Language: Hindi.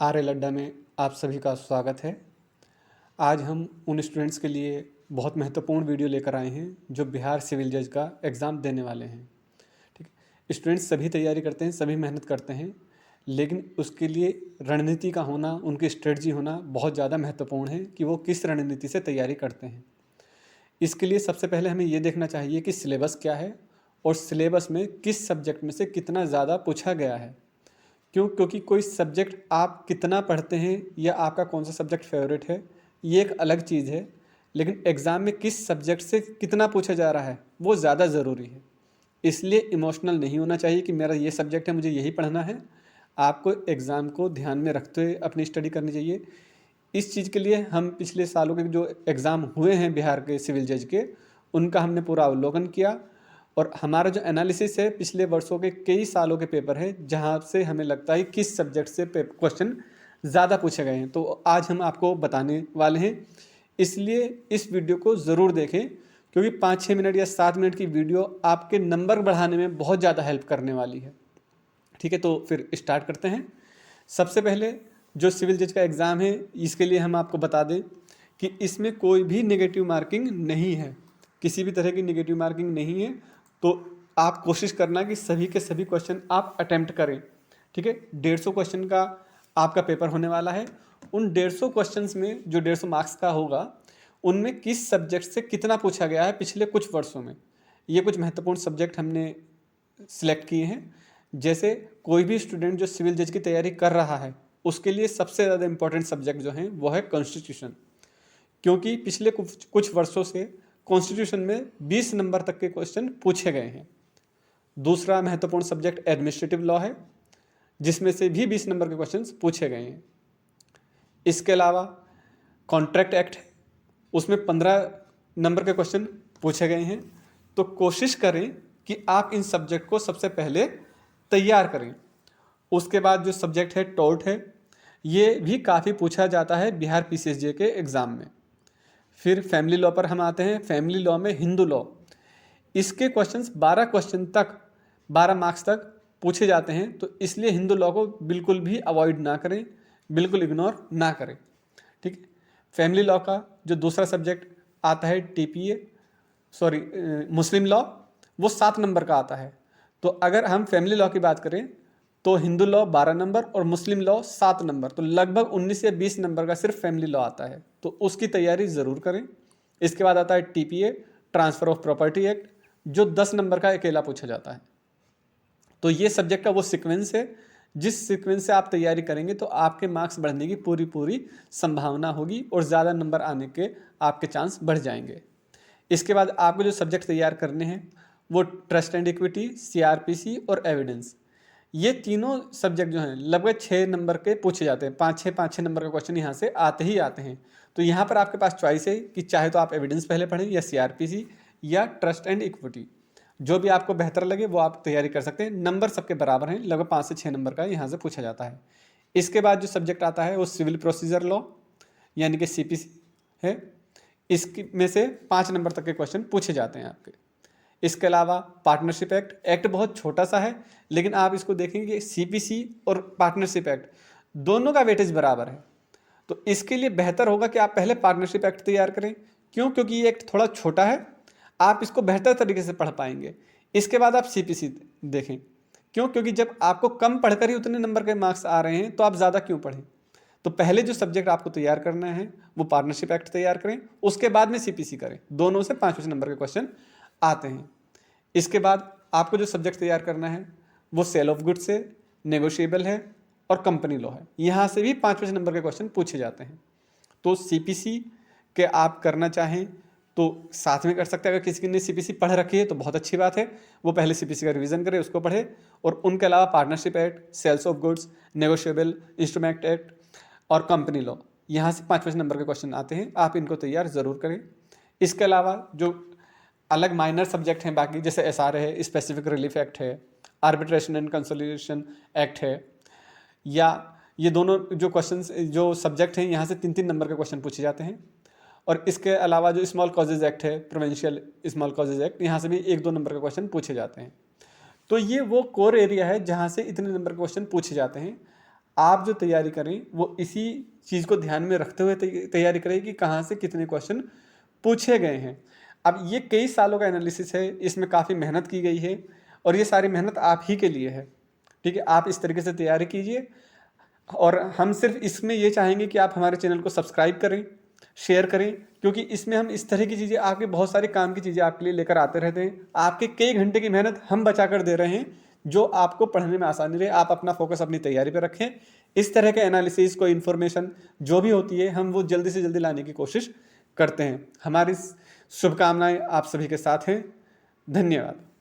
आर एल अड्डा में आप सभी का स्वागत है। आज हम उन स्टूडेंट्स के लिए बहुत महत्वपूर्ण वीडियो लेकर आए हैं जो बिहार सिविल जज का एग्ज़ाम देने वाले हैं। ठीक है, स्टूडेंट्स सभी तैयारी करते हैं, सभी मेहनत करते हैं, लेकिन उसके लिए रणनीति का होना, उनकी स्ट्रेटजी होना बहुत ज़्यादा महत्वपूर्ण है कि वो किस रणनीति से तैयारी करते हैं। इसके लिए सबसे पहले हमें ये देखना चाहिए कि सिलेबस क्या है और सिलेबस में किस सब्जेक्ट में से कितना ज़्यादा पूछा गया है। क्योंकि कोई सब्जेक्ट आप कितना पढ़ते हैं या आपका कौन सा सब्जेक्ट फेवरेट है, ये एक अलग चीज़ है, लेकिन एग्ज़ाम में किस सब्जेक्ट से कितना पूछा जा रहा है वो ज़्यादा ज़रूरी है। इसलिए इमोशनल नहीं होना चाहिए कि मेरा ये सब्जेक्ट है, मुझे यही पढ़ना है। आपको एग्ज़ाम को ध्यान में रखते हुए अपनी स्टडी करनी चाहिए। इस चीज़ के लिए हम पिछले सालों के जो एग्ज़ाम हुए हैं बिहार के सिविल जज के, उनका हमने पूरा अवलोकन किया और हमारा जो एनालिसिस है पिछले वर्षों के कई सालों के पेपर है जहाँ से हमें लगता है किस सब्जेक्ट से क्वेश्चन ज़्यादा पूछे गए हैं, तो आज हम आपको बताने वाले हैं। इसलिए इस वीडियो को ज़रूर देखें, क्योंकि 5-6 मिनट या 7 मिनट की वीडियो आपके नंबर बढ़ाने में बहुत ज़्यादा हेल्प करने वाली है। ठीक है, तो फिर स्टार्ट करते हैं। सबसे पहले जो सिविल जज का एग्ज़ाम है, इसके लिए हम आपको बता दें कि इसमें कोई भी नेगेटिव मार्किंग नहीं है, किसी भी तरह की नेगेटिव मार्किंग नहीं है। तो आप कोशिश करना कि सभी के सभी क्वेश्चन आप अटेम्प्ट करें। ठीक है, 150 क्वेश्चन का आपका पेपर होने वाला है। उन 150 क्वेश्चंस में जो 150 मार्क्स का होगा, उनमें किस सब्जेक्ट से कितना पूछा गया है पिछले कुछ वर्षों में, ये कुछ महत्वपूर्ण सब्जेक्ट हमने सिलेक्ट किए हैं। जैसे कोई भी स्टूडेंट जो सिविल जज की तैयारी कर रहा है, उसके लिए सबसे ज़्यादा इंपॉर्टेंट सब्जेक्ट जो हैं वो है कॉन्स्टिट्यूशन, क्योंकि पिछले कुछ वर्षों से कॉन्स्टिट्यूशन में 20 नंबर तक के क्वेश्चन पूछे गए हैं। दूसरा महत्वपूर्ण सब्जेक्ट एडमिनिस्ट्रेटिव लॉ है, जिसमें से भी 20 नंबर के क्वेश्चन पूछे गए हैं। इसके अलावा कॉन्ट्रैक्ट एक्ट है, उसमें 15 नंबर के क्वेश्चन पूछे गए हैं। तो कोशिश करें कि आप इन सब्जेक्ट को सबसे पहले तैयार करें। उसके बाद जो सब्जेक्ट है टोर्ट है, ये भी काफ़ी पूछा जाता है बिहार पीसीएसजे के एग्ज़ाम में। फिर फैमिली लॉ पर हम आते हैं। फैमिली लॉ में हिंदू लॉ, इसके क्वेश्चंस 12 क्वेश्चन तक 12 मार्क्स तक पूछे जाते हैं, तो इसलिए हिंदू लॉ को बिल्कुल भी अवॉइड ना करें, बिल्कुल इग्नोर ना करें। ठीक है, फैमिली लॉ का जो दूसरा सब्जेक्ट आता है मुस्लिम लॉ, वो 7 नंबर का आता है। तो अगर हम फैमिली लॉ की बात करें तो हिंदू लॉ 12 नंबर और मुस्लिम लॉ 7 नंबर, तो लगभग 19 या 20 नंबर का सिर्फ फैमिली लॉ आता है, तो उसकी तैयारी ज़रूर करें। इसके बाद आता है TPA, transfer of property act, जो 10 नंबर का अकेला पूछा जाता है। तो ये सब्जेक्ट का वो सीक्वेंस है, जिस सीक्वेंस से आप तैयारी करेंगे तो आपके मार्क्स बढ़ने की पूरी संभावना होगी और ज़्यादा नंबर आने के आपके चांस बढ़ जाएंगे। इसके बाद आपको जो सब्जेक्ट तैयार करने हैं वो ट्रस्ट एंड इक्विटी, सीआरपीसी और एविडेंस, ये तीनों सब्जेक्ट जो हैं लगभग 6 नंबर के पूछे जाते हैं। 5-6 नंबर के क्वेश्चन यहाँ से आते ही आते हैं। तो यहाँ पर आपके पास चॉइस है कि चाहे तो आप एविडेंस पहले पढ़ें या सीआरपीसी या ट्रस्ट एंड इक्विटी, जो भी आपको बेहतर लगे वो आप तैयारी कर सकते हैं। नंबर सबके बराबर हैं, लगभग 5 से 6 नंबर का यहाँ से पूछा जाता है। इसके बाद जो सब्जेक्ट आता है वो सिविल प्रोसीजर लॉ यानी कि सीपीसी है। इसमें में से 5 नंबर तक के क्वेश्चन पूछे जाते हैं आपके। इसके अलावा पार्टनरशिप एक्ट बहुत छोटा सा है, लेकिन आप इसको देखेंगे कि सीपीसी और पार्टनरशिप एक्ट दोनों का वेटेज बराबर है। तो इसके लिए बेहतर होगा कि आप पहले पार्टनरशिप एक्ट तैयार करें। क्यों? क्योंकि ये एक्ट थोड़ा छोटा है, आप इसको बेहतर तरीके से पढ़ पाएंगे। इसके बाद आप सीपीसी देखें। क्यों? क्योंकि जब आपको कम पढ़कर ही उतने नंबर के मार्क्स आ रहे हैं तो आप ज़्यादा क्यों पढ़ें। तो पहले जो सब्जेक्ट आपको तैयार करना है वो पार्टनरशिप एक्ट तैयार करें, उसके बाद में सीपीसी करें। दोनों से 5 नंबर के क्वेश्चन आते हैं। इसके बाद आपको जो सब्जेक्ट तैयार करना है वो सेल ऑफ गुड्स है, नेगोशिएबल है और कंपनी लॉ है। यहाँ से भी 5 नंबर के क्वेश्चन पूछे जाते हैं। तो सीपीसी के आप करना चाहें तो साथ में कर सकते हैं। अगर किसी ने सीपीसी पढ़ रखी है तो बहुत अच्छी बात है, वो पहले सीपीसी का रिवीजन करे, उसको पढ़े। और उनके अलावा partnership act, sales of goods, negotiable instrument act और कंपनी लॉ, यहाँ से 5 नंबर के क्वेश्चन आते हैं। आप इनको तैयार ज़रूर करें। इसके अलावा जो अलग माइनर सब्जेक्ट हैं बाकी, जैसे एसआर है, स्पेसिफिक रिलीफ एक्ट है, आर्बिट्रेशन एंड कंसोलिडेशन एक्ट है, या ये दोनों जो क्वेश्चंस जो सब्जेक्ट हैं यहाँ से 3-3 नंबर के क्वेश्चन पूछे जाते हैं। और इसके अलावा जो स्मॉल कॉजेज एक्ट है, प्रोविंशियल स्मॉल कॉजेज एक्ट, यहाँ से भी 1-2 नंबर के क्वेश्चन पूछे जाते हैं। तो ये वो कोर एरिया है जहाँ से इतने नंबर के क्वेश्चन पूछे जाते हैं। आप जो तैयारी करें वो इसी चीज़ को ध्यान में रखते हुए तैयारी करें कि कहाँ से कितने क्वेश्चन पूछे गए हैं। अब ये कई सालों का एनालिसिस है, इसमें काफ़ी मेहनत की गई है और ये सारी मेहनत आप ही के लिए है। ठीक है, आप इस तरीके से तैयारी कीजिए और हम सिर्फ इसमें ये चाहेंगे कि आप हमारे चैनल को सब्सक्राइब करें, शेयर करें, क्योंकि इसमें हम इस तरह की चीज़ें, आपके बहुत सारे काम की चीज़ें आपके लिए लेकर आते रहते हैं। आपके कई घंटे की मेहनत हम बचा कर दे रहे हैं, जो आपको पढ़ने में आसानी रहे। आप अपना फोकस अपनी तैयारी पर रखें। इस तरह के एनालिसिस, कोई इन्फॉर्मेशन जो भी होती है, हम वो जल्दी से जल्दी लाने की कोशिश करते हैं। हमारी शुभकामनाएं आप सभी के साथ हैं। धन्यवाद।